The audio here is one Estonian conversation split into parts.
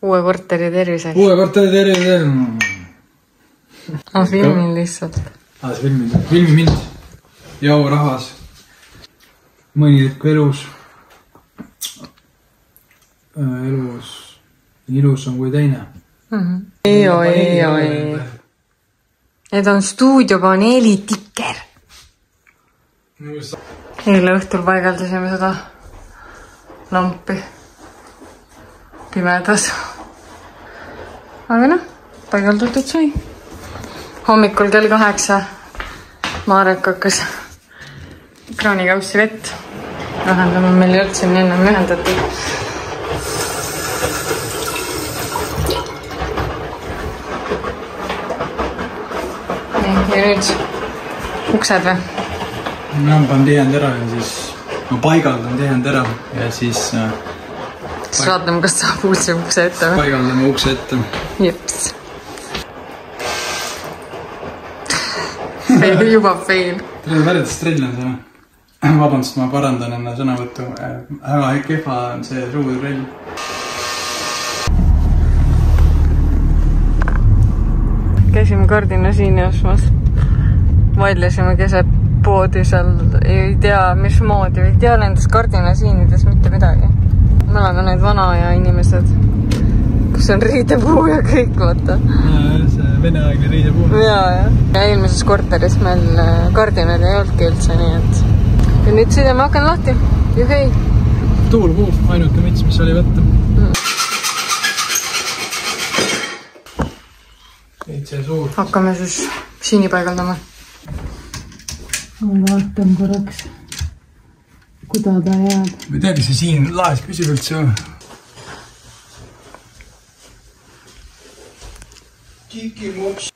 Uue korteri terviseks. Uue korteri terviseks. Filmin lihtsalt. Filmi mind. Jau rahvas. Mõni hetk elus. Ilus on kui teine. Ei. Need on stuudiopaneeli tikker. Eile õhtul paigaldasime seda lampi pimedas. Aga paigaldatud sai. Hommikul kell 8 Marek hakkas kraanikaussi vett vähendama. Meil ei olnud siin ennem ühendatud. Ja nüüd uksed või? Ma panen tihend ära ja siis ma paigaldan tihend ära ja siis vaatame, kas saab uudse ukse ette või? Paigaldame ukse ette. Jeps. Juba fail. Tere värdast trell on see. Vabandust, ma parandan enne sõnavõttu. Väga kehva on see suur trell. Käisime kardinasiini ostmas. Vaidlesime keset poodi seal. Ei tea, mis moodi. Ei tea nendest kardinasiinides mitte midagi. Me oleme need vana-aja inimesed, kus on riidepuu ja kõik, vaata. See veneaegne riidepuu. Ja eelmises korteris meil kardinad ei olnudki üldse nii, et... Ja nüüd sõidame aken lahti. Juhei. Tuul puuf, ainuke mits, mis oli võtta. Hakkame siis siini paigaldama. Ma vaatan korraks, kuda ta jääb. Ma ei tea, kas see siin laes püsib üldse.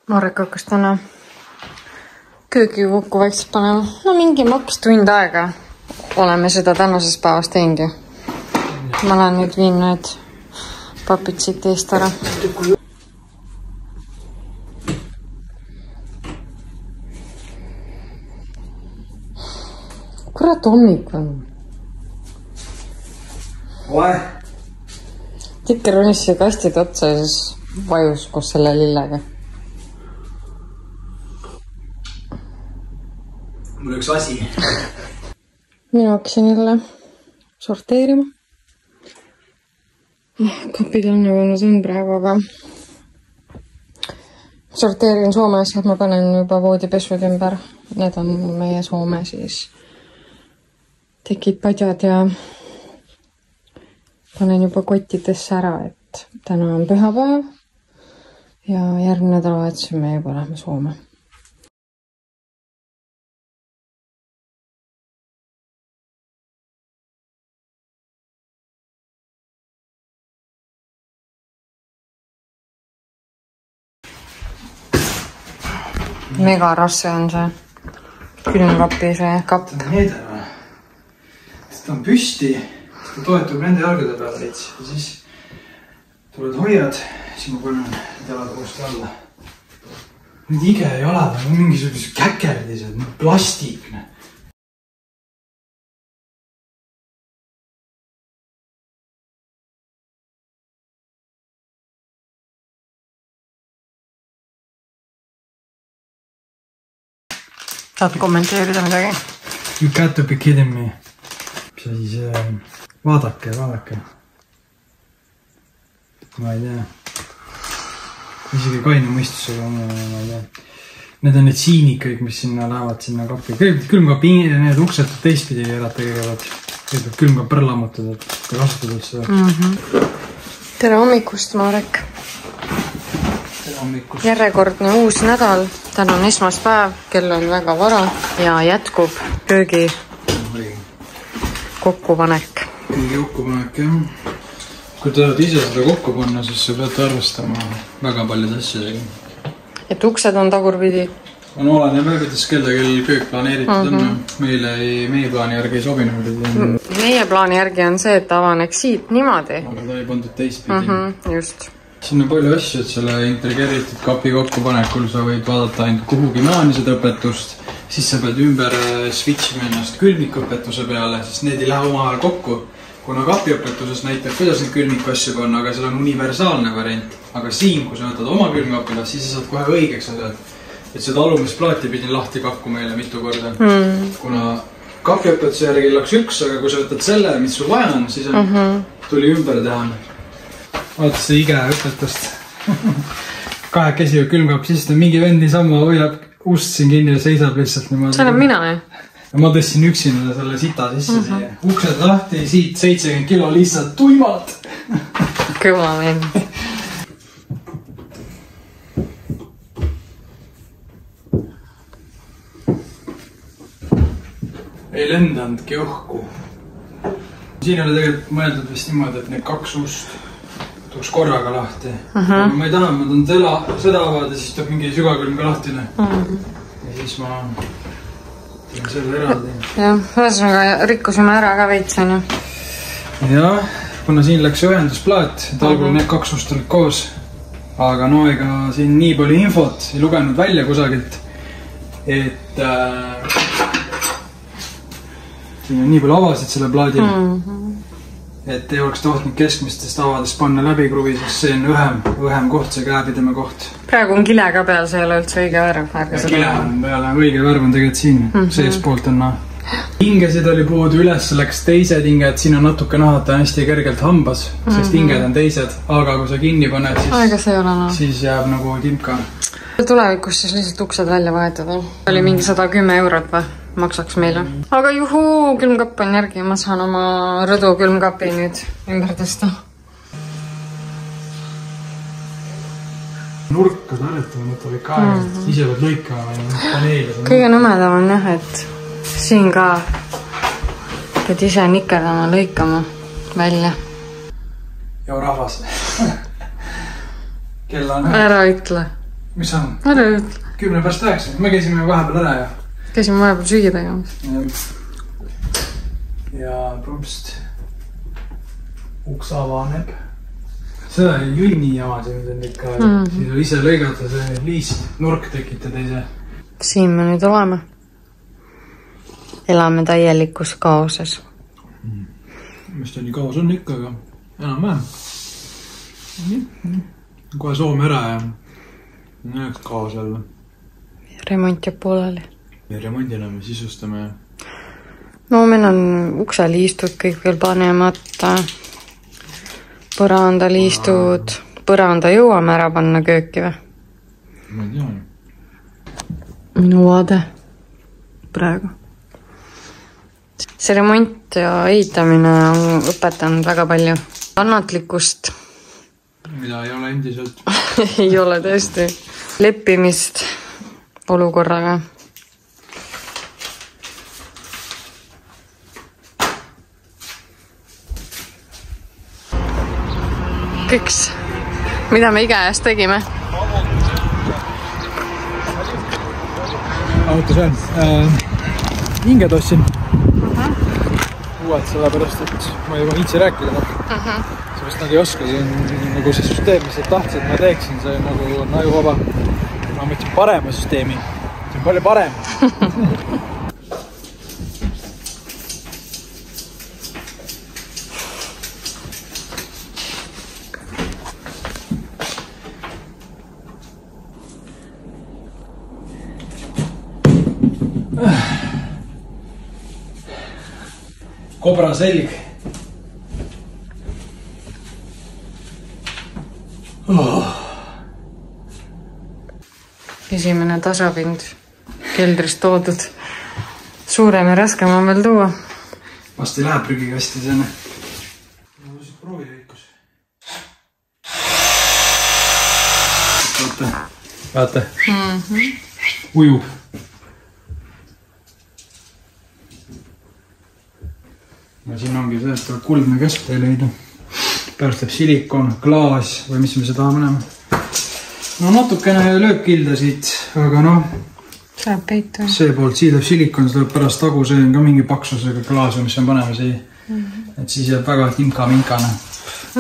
Marek hakkas täna köögi kokku vaikselt panema. No mingi maks tund aega oleme seda tänases päevas teinud ju. Ma lähen nüüd viin need papid siit eest ära. Kurat hommik on. Oe! Tikker unissi kastid otsa ja siis vajus koos selle lillega. Mul üks asi. Mina hakkasin jälle sorteerima. Kapid on nagu nad on praegu, aga sorteerin Soome asjad, ma panen juba voodipesud ümber. Need on meie Soome siis tekid padjad ja panen juba kottidesse ära, et täna on pühapäev ja järgmine nädalavahetus me juba lähme Soome. Mega rasse on see külmkapi see kapp. Ta on püsti, ta toetub nende jalgade peale veits ja siis tuled hoiad, siis ma panen jalad uuesti alla. Need ige jalad on mingisugused käkerdised, plastikne. Saad kommenteerida midagi? You got to be kidding me. Mis asi see... Vaadake. Ma ei tea. Isegi kaine mõistusega ma ei tea. Need on need siinikõig, mis sinna lähevad sinna kapi. Külmkapi need uksed teistpidi keerata kõigepealt. Kõigepealt külmkap ära lammutada, et kasutad seda. Tere hommikust, Marek. Tere hommikust. Järjekordne uus nädal. Täna on esmaspäev, kell on väga vara ja jätkub köögi kokkupanek. Köögi kokkupanek, jah. Kui tahad ise seda kokku panna, siis sa pead arvestama väga paljud asjadega. Et uksed on tagurpidi? On oleneb väga, kuidas kell köök planeeritud on. Meie plaani järgi ei sobinud. Meie plaani järgi on see, et avaneks siit niimoodi. Aga ta ei pandud teistpidi. Just. Siin on palju asju, et selle integreeritud kapi kokkupanekul sa võid vaadata ainult kuhugi maanised õpetust, siis sa pead ümber switchima ennast külmikõpetuse peale, sest need ei lähe omavahel kokku. kuna kapiõpetuses näitab, kuidas neid külmikasju panna, aga seal on universaalne variant. Aga siin, kui sa võtad oma külmkapile, siis sa saad kohe õigeks asjad. Et seda alumisplaati pidin lahti kakku meile mitu korda. Kuna kapiõpetuse järgi laks üks, aga kui sa võtad selle, mis sul vaja on, siis tuli ümber teha. Vaata see ige õpetust. Kahekesi külmkapp sisse, mingi vendi sama hoiab ust siin kinni ja seisab lihtsalt niimoodi. See olen mina, jah? Ma tõstin üksina selle sita sisse siia. Uksed lahti, siit 70 kilo lihtsalt tuimalt. Kõva vend. Ei lendanudki õhku. Siin oli tegelikult mõeldud vist niimoodi, et need 2 ust tuuks korraga lahti. Ma ei taha, ma tahan seda avada, siis tuleb mingi sügakülm ka lahtine. Ja siis ma teen selle eraldi. Jah, ühesõnaga rikkusime ära ka veitsen. Jah, kuna siin läks ühendusplaat, et algul need 2 ust olid koos. Aga no ega siin nii palju infot ei lugenud välja kusagilt, et siin on nii palju avasid selle plaadil. Et ei oleks tohtnud keskmistest avadest panna läbi kruvi, sest see on õhem koht, see käepideme koht. Praegu on kile ka peal, see ei ole üldse õige värv. Kile on peale, õige värv on tegelikult siin, seespoolt on hingesid oli puudu üles, läks teised hinged, siin on natuke nahata hästi kergelt hambas, sest hinged on teised, aga kui sa kinni paned, siis jääb nagu timka. Tulevikus siis lihtsalt uksed välja vahetada. Oli mingi 110 eurot või? Maksaks meile. Aga juhuu, külmkapp on järgi. Ma saan oma rõdu külmkapi nüüd ümber tõsta. Nurka tarjetama mõtta või kaega. Ise pead lõikama paneele. Kõige nõmedam on jah, et siin ka pead ise nikerdama, lõikama välja. Joo rahvas. Kella on? Ära ütle. Mis on? Ära ütle. 10 pärast 9. Me käisime vahepeal ära ja käisime vahepeal süüa tegemas. Ja prumst uks avaneb. Seda junni jamasid on ikka. Siis on ise lõigata see liist, nurk tekitad ise. Siin me nüüd oleme. Elame täielikus kaoses. Mis ta nii kaos on ikka, aga enam vähem. Kohe soome ära ja näeks kaos jälle. Remont jääb pooleli. Remondile me sisustame. No meil on ukseliistud kõik veel panemata. Põrandaliistud. Põranda jõuame ära panna kööki või? Ma ei tea. Minu vaade. Praegu. See remont ja ehitamine on õpetanud väga palju. Kannatlikkust. Mida ei ole endiselt. Ei ole tõesti. Leppimist olukorraga. Kõiks, mida me iga-eest tegime? Autos on. Hinged ostsin. Uued sellepärast, et ma juba viitsi rääkida. Sellepärast nad ei oska. See on nagu see süsteem, mis nad tahtsid, ma teeksin. See on nagu najuvaba. Ma mõtlen parema süsteemi. See on palju parem. Kobra selg. Esimene tasapind keldrist toodud. Suurem ja raskem on veel tuua. Vast ei lähe prügikasti selle. Proovi lõikus. Vaata. Ujub. Ja siin ongi see, et tuleb kuldne kesktee leida. Pärast teeb silikon, klaas või mis me seda tahame näeme. No natukene lööb kilda siit, aga noh. Saab peitu. See poolt siidab silikon, see tuleb pärast tagu, see on ka mingi paksusega klaas või mis on panema siia. Et siis jääb väga timka-minkane.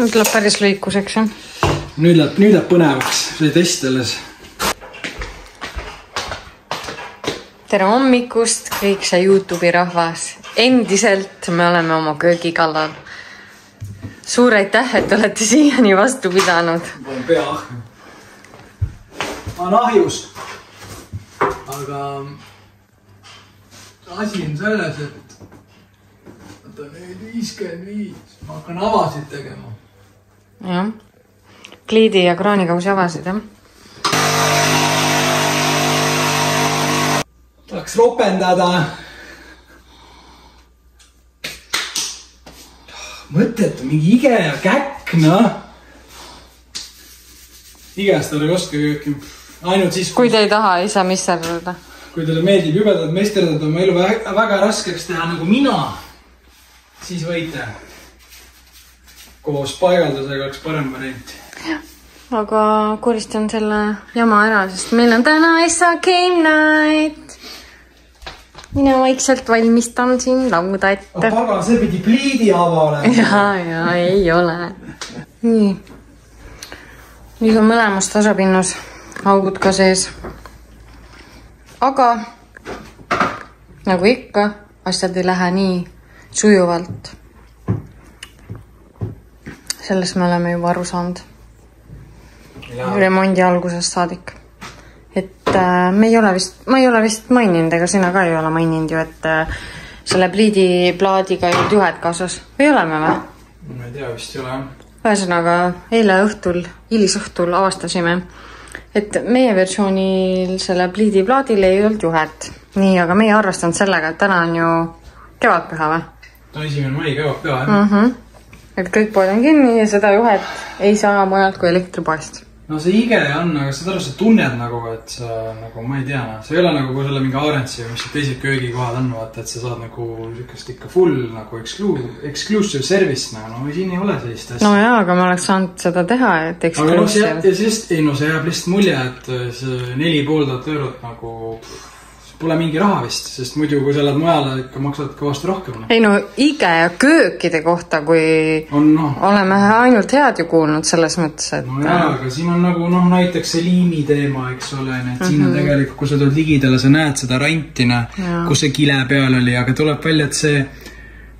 Nüüd läheb päris lõikuseks, jah? Nüüd läheb põnevaks, see test alles. Tere hommikust, kõik see YouTube'i rahvas. Endiselt me oleme oma köögi kallal. Suur aitäh, et olete siiani vastu pidanud. Ma olen pea ahju. Ma olen ahjus. Aga asi on selles, et võtta nüüd 55. Ma hakkan avasid tegema. Jah. Pliidi ja kraanikausi avasid, jah? Tahaks ropendada. Mõttetu, mingi ige ja käkk, noh. Igest ei oska kööki. Ainult siis, kui te ei taha ise misterdada. Kui teile meeldib jubedad mesterdada oma elu väga raskeks teha nagu mina, siis võite. Koos paigaldusega oleks parem variant. Aga koristan selle jama ära, sest meil on täna SA Game Night. Mina vaikselt valmistan siin lauda ette. Aga see pidi pliidi ava olema. Ja, ei ole. Nii. Nüüd on mõlemas tasapinnus augud ka sees. Aga nagu ikka, asjad ei lähe nii sujuvalt. Sellest me oleme juba aru saanud. Remondi algusest saadik. Et ma ei ole vist maininud, ega sina ka ei ole maininud ju, et selle pliidiplaadiga ei olnud juhet kaasas. Või oleme või? Ma ei tea, vist ei ole. Ühesõnaga, eile õhtul, hilisõhtul avastasime, et meie versioonil selle pliidiplaadil ei olnud juhet. Nii, aga meie arvestanud sellega, et täna on ju kevadpüha või? No 1. mai kevadpüha, jah. Et kõik pood on kinni ja seda juhet ei saa mujalt kui elektripoest. No see ige on, aga seda sa tunned nagu, et sa nagu, ma ei tea, see ei ole nagu kui selle mingi Arentsi, mis teised köögikohad on, vaata, et sa saad nagu sükast ikka full nagu exclusive service, no siin ei ole sellist asja. No jaa, aga ma oleks saanud seda teha, et exclusive. Aga see jääb lihtsalt mulje, et see 4500 eurot nagu pole mingi raha vist, sest muidu kui sa oled mujale ikka maksad kõvasti rohkem. Ei no ige ja köökide kohta, kui oleme ainult head ju kuulnud selles mõttes, et... No jaa, aga siin on nagu näiteks see liimi teema, eks ole, et siin on tegelikult, kui sa tuled ligidale, sa näed seda rantina, kus see kile peal oli, aga tuleb välja, et see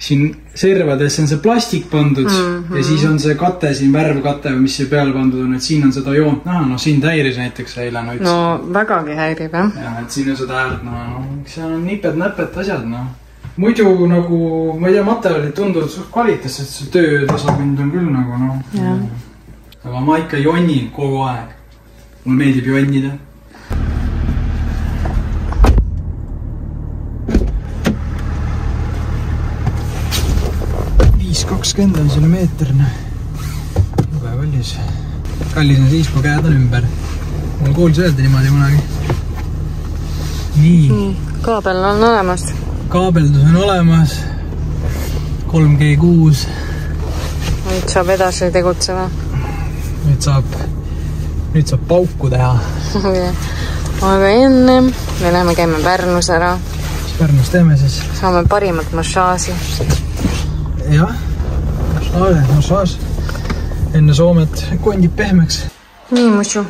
siin servadesse on see plastik pandud ja siis on see kate siin, värvkate, mis see peale pandud on, et siin on seda joont näha, no siin häiris näiteks eile. No vägagi häirib, jah. Ja, et siin on seda äärt, seal on nipet-näpet asjad, Muidu nagu, ma ei tea, materjalid tunduvad suht kvaliteetselt, see töö tasapind on küll nagu, Aga ma ikka jonnin kogu aeg. Mulle meeldib jonnida. 20 on selle meetrine. Jube kallis. Kallis on siis, kui käed on ümber. Mul kuulis öelda niimoodi kunagi. Nii. Kaabel on olemas. Kaabeldus on olemas. 3G6. Nüüd saab edasi tegutsema. Nüüd saab pauku teha. Aga enne me läheme käime Pärnus ära. Mis Pärnus teeme siis? Saame parimat massaaži. Jah. Massaaž. Enne Soomet kondib pehmeks. Nii muidu.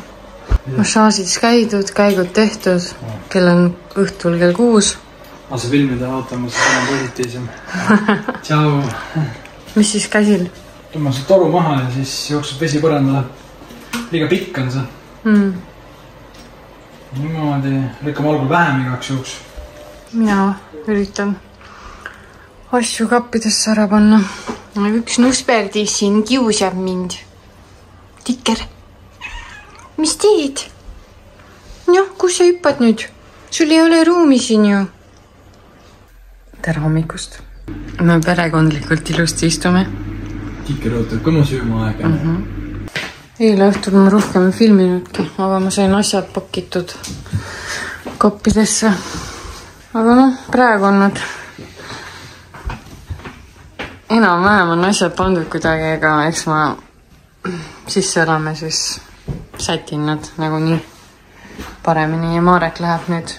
Massaažidis käigud tehtud. Kell on õhtul kell 6. Asa filmida ootama, see on positiivsem. Tšau. Mis siis käsil? Tõmma see toru maha ja siis jooksub vesi põrandale. Liiga pikk on see. Niimoodi lükkame algul vähem igaks juhuks. Mina üritan asju kappidesse ära panna. Üks nusperdi siin kiusab mind. Tikker, mis teed? Noh, kus sa hüppad nüüd? Sul ei ole ruumi siin ju. Tere hommikust. Me perekondlikult ilusti istume. Tikker ootab ka ma sööma aega. Eile õhtul ma rohkem filminudki, aga ma sain asjad pakitud koppidesse. Aga praegu on nad enam-vähem on asjad pandud kuidagi, ega eks ma sisse oleme siis sätin nad nagu nii paremini ja Marek läheb nüüd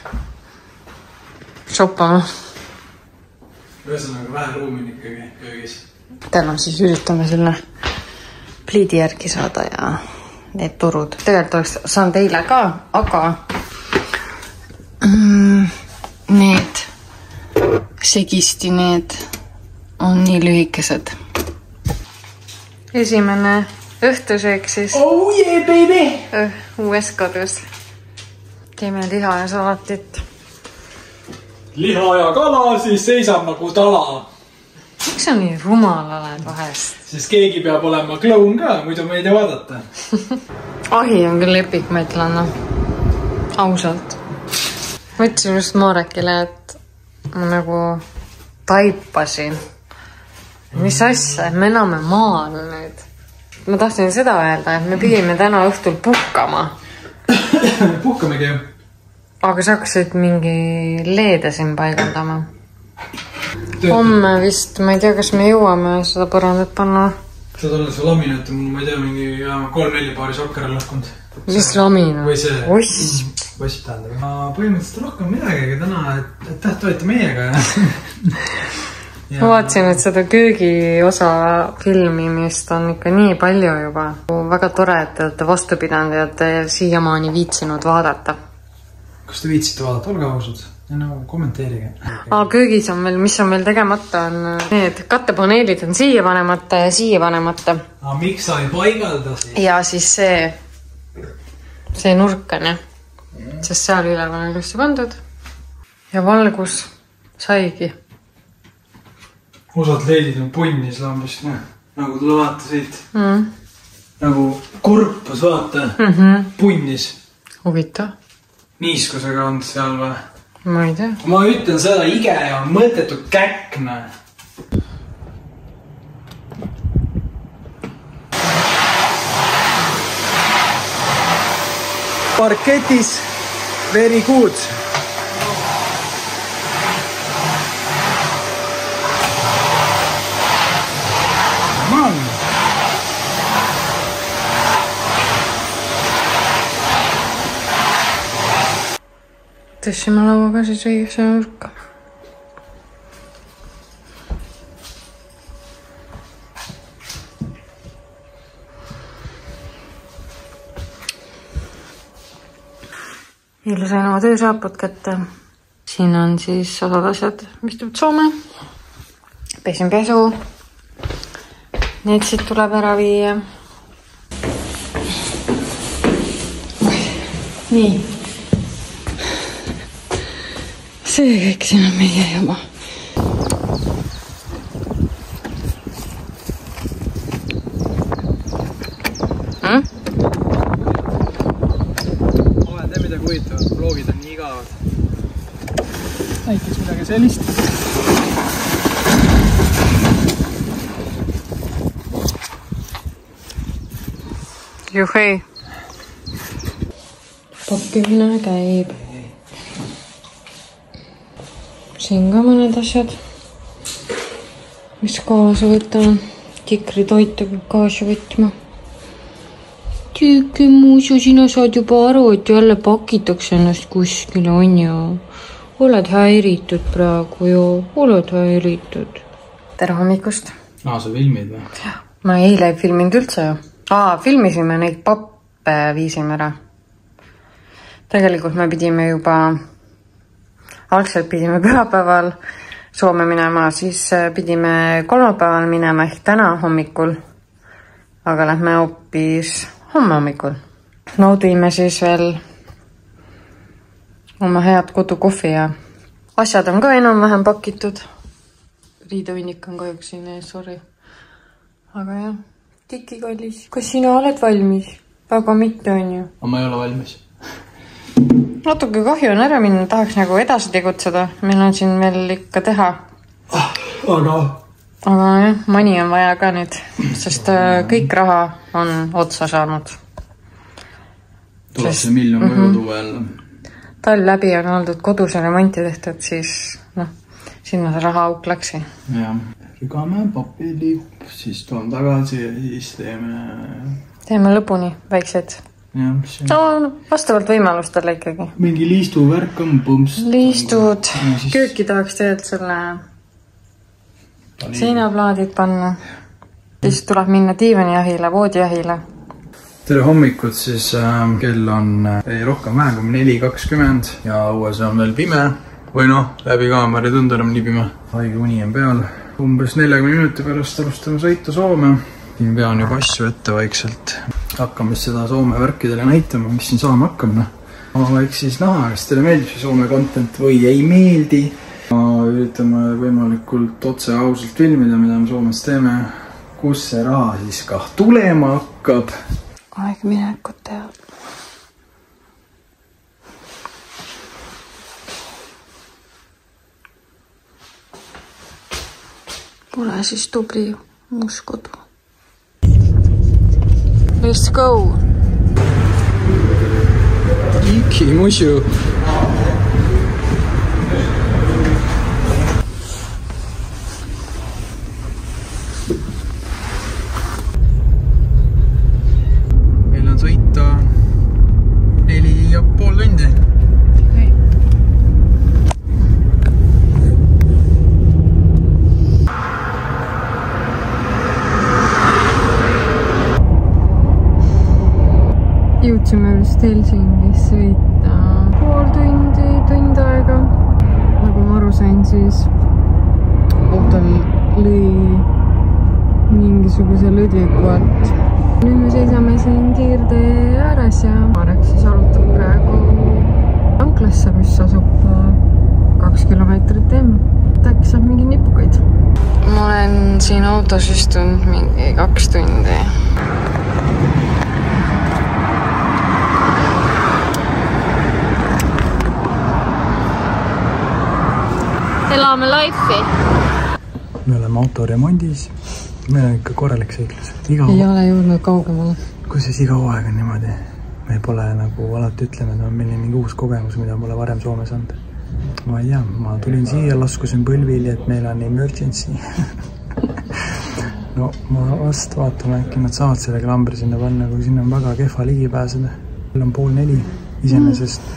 shoppama. Ühesõnaga vähe ruumin ikkagi köögis. Täna siis üritame selle pliidi järgi saada ja need turud. Tegelikult oleks saanud eile ka, aga need segisti need on nii lühikesed. esimene õhtusöök siis. Oh yeah, baby! Uues kodus. Teeme liha ja salatit. Liha ja kala siis seisab nagu tala. Miks sa nii rumal oled vahest? Sest keegi peab olema kloun ka, muidu me ei tea vaadata. Ahi on küll epik, ma ütlen. Ausalt. Ma ütlesin just Marekile, et ma nagu taipasin. Mis asja, et me elame maal nüüd. Ma tahtsin seda öelda, et me pidime täna õhtul puhkama. Puhkamegi ju. Aga sa hakkasid mingi leede siin paigaldama. Homme vist, ma ei tea, kas me jõuame seda põrandat panna. Saad olla see laminat, ma ei tea, mingi 3-4 paari sokkar on lahkunud. Mis lamina? Või see... Oss tähendab. Põhimõtteliselt rohkem midagi, aga täna, et täht võeti meiega. Ma vaatasin, et seda köögi osa filmimist on ikka nii palju juba. Väga tore, et te olete vastu pidanud ja te siiamaani viitsinud vaadata. Kas te viitsite vaadata? Olge ausad. No, kommenteerige. Köögis on meil, mis on meil tegemata, on need kattepaneelid on siia panemata ja siia panemata. Miks sa ei paigalda siis? Ja siis see nurk on, jah. Sest seal üleval on ilusti pandud. Ja valgus saigi. Osad leidid on punnis lambist, nagu tule vaata siit. Nagu korpus vaata, punnis. Huvitav. Niiskusega on seal või? Ma ei tea. Ma ütlen seda, ige on mõttetud käkna. Parketis, very good. Man. Tõstsime lauaga siis õigesse nurka. Eile sain oma töösaapud kätte. Siin on siis osad asjad, mis tuleb Soome. Pesin pesu. Need siit tuleb ära viia. Nii. See kõik siin on meie juba. Olen te midagi huvitavat, vlogid on nii igavad. Näiteks midagi sellist. Juhei. Pakkimine käib. Siin ka mõned asjad, mis kaasa võtan. Tikri toitu peab kaasa võtma. Tüüki muusu, sina saad juba aru, et jälle pakitakse ennast kuskile, on ju. Oled häiritud praegu ju, oled häiritud. Tere hommikust. Sa filmid või? Ma eile ei filminud üldse ju. Filmisime neid pappe, viisime ära. Tegelikult me pidime juba... Algselt pidime pühapäeval Soome minema, siis pidime kolmapäeval minema ehk täna hommikul. Aga lähme hoopis homme hommikul. Naudime siis veel oma head kodukohvi ja asjad on ka enam-vähem pakitud. Riidevinnik on kahjuks siin ees, sorry. Aga jah, tikikallis. Kas sina oled valmis? Väga mitte on ju. Ma ei ole valmis. Natuke kahju on ära minna, tahaks nagu edasi tegutseda. Meil on siin veel ikka teha. Aga jah, mani on vaja ka nüüd, sest kõik raha on otsa saanud. Tuleb see miljon ka kodu jälle. Tal läbi on oldud koduse remonti tehtud, siis sinna see raha auk läksi. Jah, rügame papi liip, siis toon tagasi ja siis teeme lõpuni väiksed. Vastavalt võimalustele ikkagi. Mingi liistu värk on põmst. Liistud, kööki tahaks tegelikult selle seinaplaadid panna. Siis tuleb minna diivanijahile, voodijahile. Tere hommikut, siis kell on rohkem vähem kui 4:20 ja õues on veel pime. Või läbi kaamera ei tundu enam nii pime. Haige uni on peal. Umbes 40 minuti pärast alustame sõitu Soome. Siin pean juba asju ette vaikselt. Hakkame seda Soome värkidele näitama, mis siin saama hakkab. Eks siis näha, kas teile meeldib see Soome content või ei meeldi. Üritame võimalikult otse ausalt filmida, mida me Soomes teeme. Kus see raha siis kah tulema hakkab. Aeg minekut teha. Pole siis tubli uus kodu. Let's go! Iki musu! Meil on sõita 4,5 tundi. Jõudsime vist Helsingis sõita pool tundi, tund aega. Nagu ma aru sain, siis autol lõi mingisuguse lõdviku alt. Nüüd me seisame siin kiirtee ääres ja Marek siis arutab praegu tanklasse, mis asub 2 kilomeetrit emm. Äkki saab mingi nipukaid. Ma olen siin autos istunud mingi 2 tundi. Elame laifi. Me oleme autoremondis. Meil on ikka korralik seiklus. Ei ole jõudnud kaugemale. Kus iga aeg on niimoodi? Me pole nagu alati ütleme, et on meil mingi uus kogemus, mida pole varem Soomes olnud. Ma ei tea, ma tulin siia, laskusin põlvili, et meil on emergency. No ma vast vaatame, äkki nad saavad selle klambri sinna panna, kui sinna on väga kehva ligi pääseda. Meil on 3:30 iseenesest.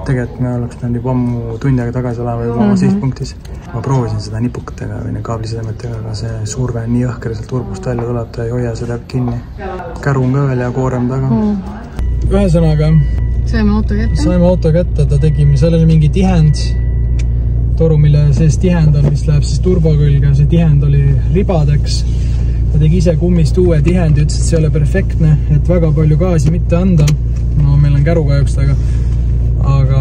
Tegelikult me oleks pidanud juba ammu tundi aega tagasi olema juba oma sihtpunktis. Ma proovisin seda nipukatega või kaablisedemetega, aga see surve on nii õhker, sealt turbust välja tuleb, ta ei hoia seda kinni. Käru on ka veel ja koorem taga. Ühesõnaga saime auto kätte, ta tegime, seal oli mingi tihend, toru, mille sees tihend on, mis läheb siis turbo külge, see tihend oli ribadeks. Ta tegi ise kummist uue tihendi, ütles, et see ei ole perfektne, et väga palju gaasi mitte anda. No meil on käru kahjuks taga. Aga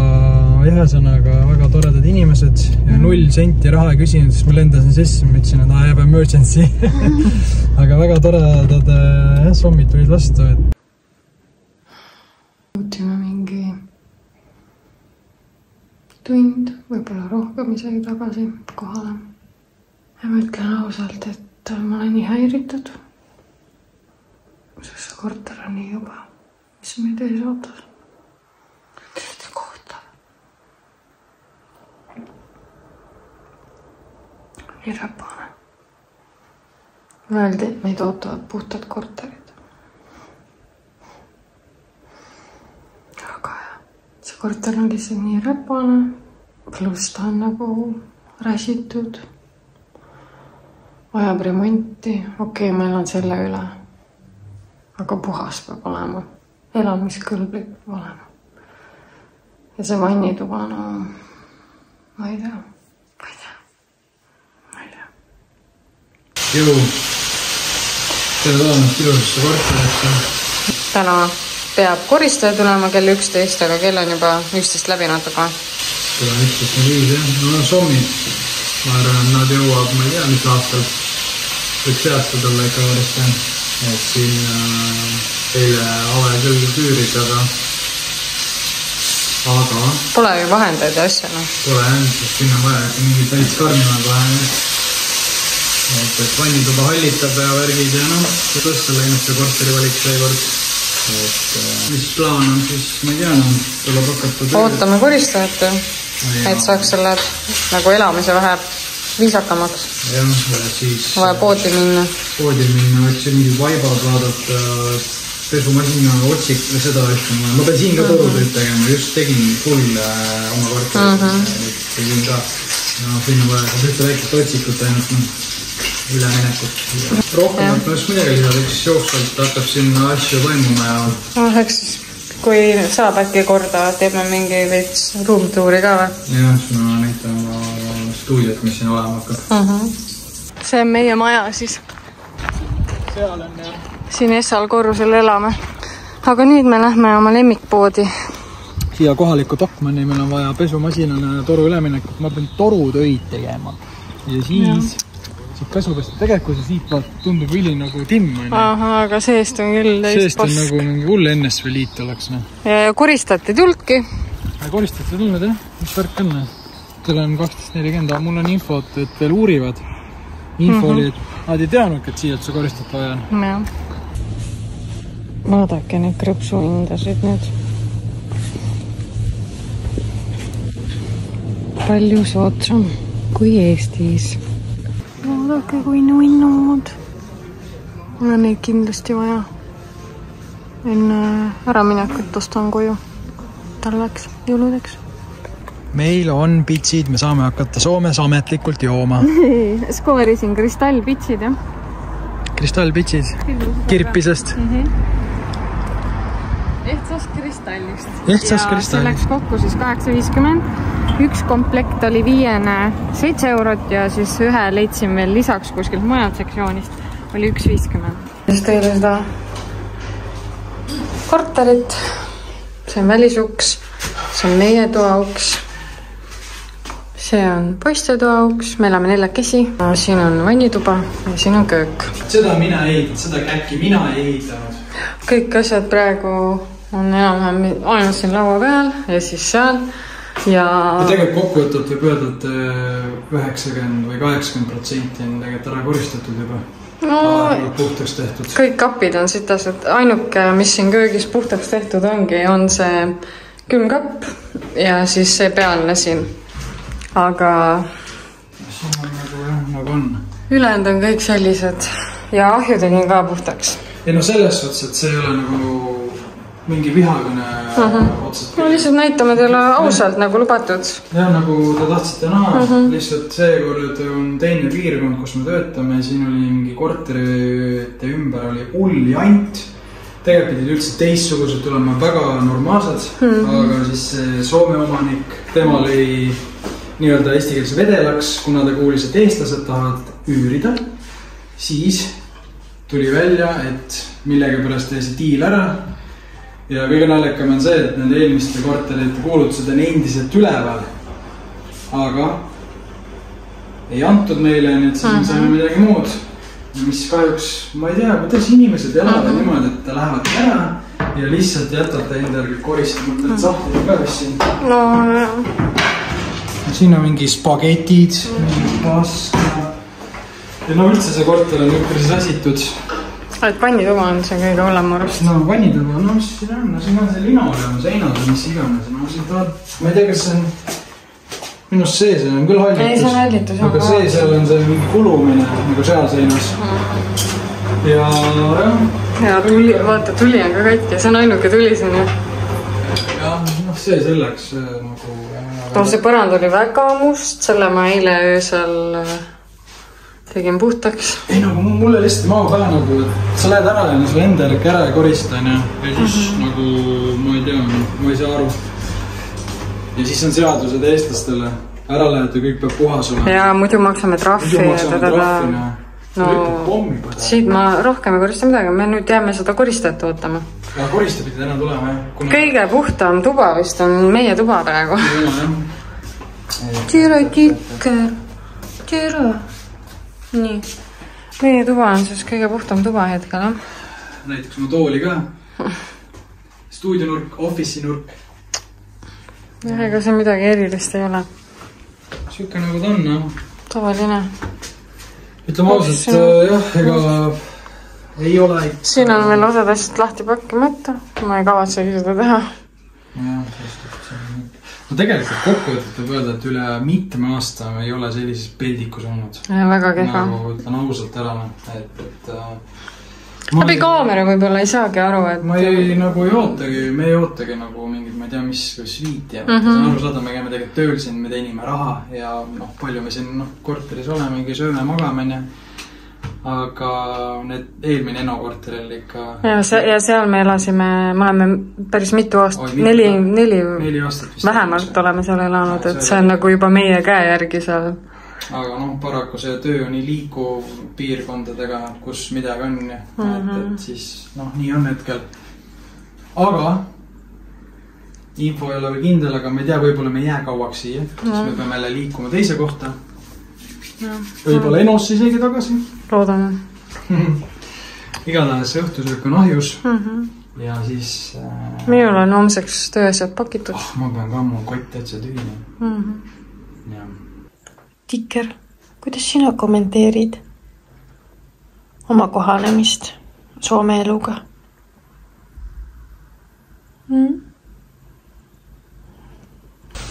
ühesõnaga väga toredad inimesed ja 0 senti raha küsinud, siis ma lendasin sisse, ma ütlesin, et I have emergency. Aga väga toredad sommid tulid vastu. Jõudsime mingi tund, võib-olla rohkem isegi tagasi kohale. Ja ma ütlen ausalt, et ma olen nii häiritud. See korter on nii juba, mis meid ees ootas. Nii räpane. Öeldi, et meid ootavad puhtad korterid. Aga see korter on lihtsalt nii räpane, pluss ta on nagu räsitud. Vajab remonti. Okei, meil on selle üle. Aga puhas peab olema. Elamiskõlblik peab olema. Ja see vannituba, no ma ei tea. Jõu, tere tulemast ilusasse korterisse. Täna peab koristaja tulema kell 11, aga kell on juba 11 läbi natuke. Kell on 11.05, jah. No sommid. Ma arvan, nad jõuab, ma ei tea, mis aastal. Võiks aastad olla ikka varsti. Et siin teile ave küll küürid, aga pole ju vahendaid ja asja, no. Pole jah, sest siin on vaja mingi täits karmimad vahendid. Et vannituba hallitab ja värgid ja noh, tõsta läinud see korteri valik seekord. Mis plaan on siis, ma ei tea, tuleb hakata tööle. Ootame koristajat, et saaks selle nagu elamise vähe viisakamaks. Jah, ja siis vaja poodil minna. Poodil minna, võiks mingi vaibad vaadata, pesumasina otsik või seda ütlema. Ma pean siin ka torutööd tegema, just tegin full oma korteri. Tegin ka, no siin on vaja ühte väikest otsikut ainult, üleminekut. Rohkem, et ma just midagi lisada, üks jooksvalt hakkab sinna asju toimuma ja... Eks kui saab äkki korda, teeme mingi veits ruumtuuri ka või? Jah, siis ma näitan oma stuudiot, mis siin olema hakkab. See on meie maja siis. peal on ja... Siin Essal korrusel elame. Aga nüüd me lähme oma lemmikpoodi. Siia kohalikku Tokmanni meil on vaja pesumasinale toru üleminekut. Ma pean torutöid tegema. Ja siis siit kasvupesta tegelikult siit tundub üli nagu timm. Aha, aga seest on küll seest on nagu mingi hull NSV liit oleks. Ja koristati tultki. Koristati tulnud, jah? Mis värk on? Teil on 12.40, mul on infot, et veel uurivad. Info oli, et nad ei teadnud, et siia see koristata vaja on. Ja. Vaadake neid krõpsu hindasid nüüd. Palju soodsam kui Eestis. Vaadake kui nunnud. Mul on neid kindlasti vaja. Enne äraminekut ostan koju. Talveks, jõuludeks. Meil on pitsid, me saame hakata Soomes ametlikult jooma. Skoorisin kristallpitsid, jah? Kristallpitsid? Kirpisest? Ehtsast kristallist. Ehtsast kristallist. See läks kokku siis 8,50. Üks komplekt oli 7 eurot ja siis ühe leidsin veel lisaks kuskilt mujalt sektsioonist. Oli 1,50. Siis teile seda korterit. See on välisuks. See on meie toauks. See on poiste toauks. Me elame 4 kesi. Siin on vannituba ja siin on köök. Seda mina ehitanud, seda käkki mina ehitanud. Kõik asjad praegu on enam ainult siin laua peal ja siis seal. Ja tegelikult kokkuvõtult võib öelda, et 90 või 80% on tegelikult ära koristatud juba. Puhtaks tehtud. Kõik kapid on sitas, et ainuke, mis siin köögis puhtaks tehtud ongi, on see külmkapp ja siis see pealne siin. Aga siin on nagu on. Ülejäänud on kõik sellised ja ahju tegin ka puhtaks. Ei no selles ots, et see ei ole nagu mingi vihakõne otsad. No lihtsalt näitame teile ausalt nagu lubatud. Ja nagu te tahtsite näha, lihtsalt seekord on teine piirkond, kus me töötame. Siin oli mingi korterite ümber oli hull jant. Tegelikult pidid üldse teistsugused tulema väga normaalsed, aga siis Soome omanik, tema oli nii-öelda eestikeelse vedelaks, kuna ta kuulis, et eestlased tahavad üürida. Siis tuli välja, et millega pärast teisi diil ära. Ja kõige naljakam on see, et nende eelmiste korterite kuulutused on endiselt üleval. Aga ei antud meile, nüüd siis me saime midagi muud. Mis kahjuks, ma ei tea, kuidas inimesed elavad niimoodi, et lähevad ära ja lihtsalt jätate endale koristamata, et sahtid on ka vist siin. No, siin on mingi spagetid, mingi paska. Ja no üldse see korter on üpris räsitud. Et vannituba on see kõige hullem arust. No vannituba, no mis siin on? No siin on see linoleum, seinad või mis iganes. No siin ta, ma ei tea, kas see on minust see on küll hallitus. Ei, see on hallitus. Aga see seal on see mingi kulumine nagu seal seinas. Ja tuli, vaata, tuli on ka katki. See on ainuke tuli siin. Ja, noh, see selleks nagu... No see põrand oli väga must, selle ma eile öösel tegin puhtaks. Ei, nagu mulle lihtsalt maa pähe nagu, et sa lähed ära ja su enda äkki ära ja koristan ja siis nagu, ma ei tea, ma ei saa aru. Ja siis on seadused eestlastele. Ära lähed ja kõik peab puhas olema. Ja muidu maksame trahvi. No, siit ma rohkem ei korista midagi. Me nüüd jääme seda koristajat ootama. Ja koristajad enam tulema, jah? Kõige puhtam tuba vist on meie tuba praegu. Tšere kikker. Tšere. Nii. Meie tuba on siis kõige puhtam tuba hetkel. Näiteks oma tooli ka. Stuudionurk, office-nurk. Ega see midagi erilist ei ole. Siuke nagu ta on, no? Tavaline. Ütleme ausalt, jah, ega ei ole... Siin on veel osad asjad lahti pakkimata. Ma ei kavatsegi seda teha. No tegelikult kokkuvõtet võib öelda, et üle mitme aasta ei ole sellises peldikus olnud. Väga kehva. Nagu ütlen ausalt ära, et... Läbi kaamera võib-olla ei saagi aru, et... Ma ei ootagi nagu mingid, ma ei tea, mis sviiti. Saan aru saada, me käime tegelikult tööl siin, me teenime raha ja palju me siin korteris oleme, mingi sööme, magame. Aga need eelmine Eno korteril ikka... Ja seal me elasime, me oleme päris mitu aastat, 4 aastat vist. Vähemalt oleme seal elanud, et see on nagu juba meie käe järgi seal. aga noh, paraku see töö on nii liikuv piirkondadega, kus midagi on. Et siis noh, nii on hetkel. Aga info ei ole veel kindel, aga me ei tea, võib-olla me ei jää kauaks siia. Siis me peame jälle liikuma teise kohta. Võib-olla Enosse isegi tagasi. Loodame. Igatahes õhtusöök on ahjus. Ja siis... Minul on homseks tööasjad pakitud. Ma pean ka mu kott täitsa tühine. Tiker, kuidas sina kommenteerid oma kohanemist Soome eluga?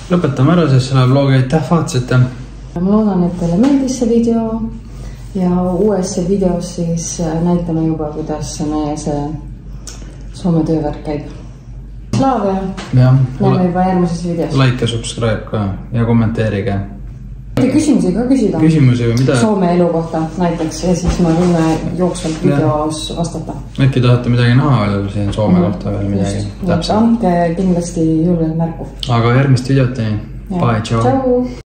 Lõpetame ära siis selle vlogi, aitäh vaatasite. Ma loodan, et teile meeldis see video ja uues videos siis näitame juba, kuidas meie see Soome töövärk käib. Slaavia! Näeme juba järgmises videos. Like ja subscribe ka ja kommenteerige. Küsimusi ka küsida. Küsimusi või mida? Soome elu kohta näiteks ja siis me võime jooksvalt videos vastata. Äkki tahate midagi näha veel siin Soome kohta veel midagi? Andke kindlasti julgelt märku. Aga järgmist videoteni. Bye, ciao!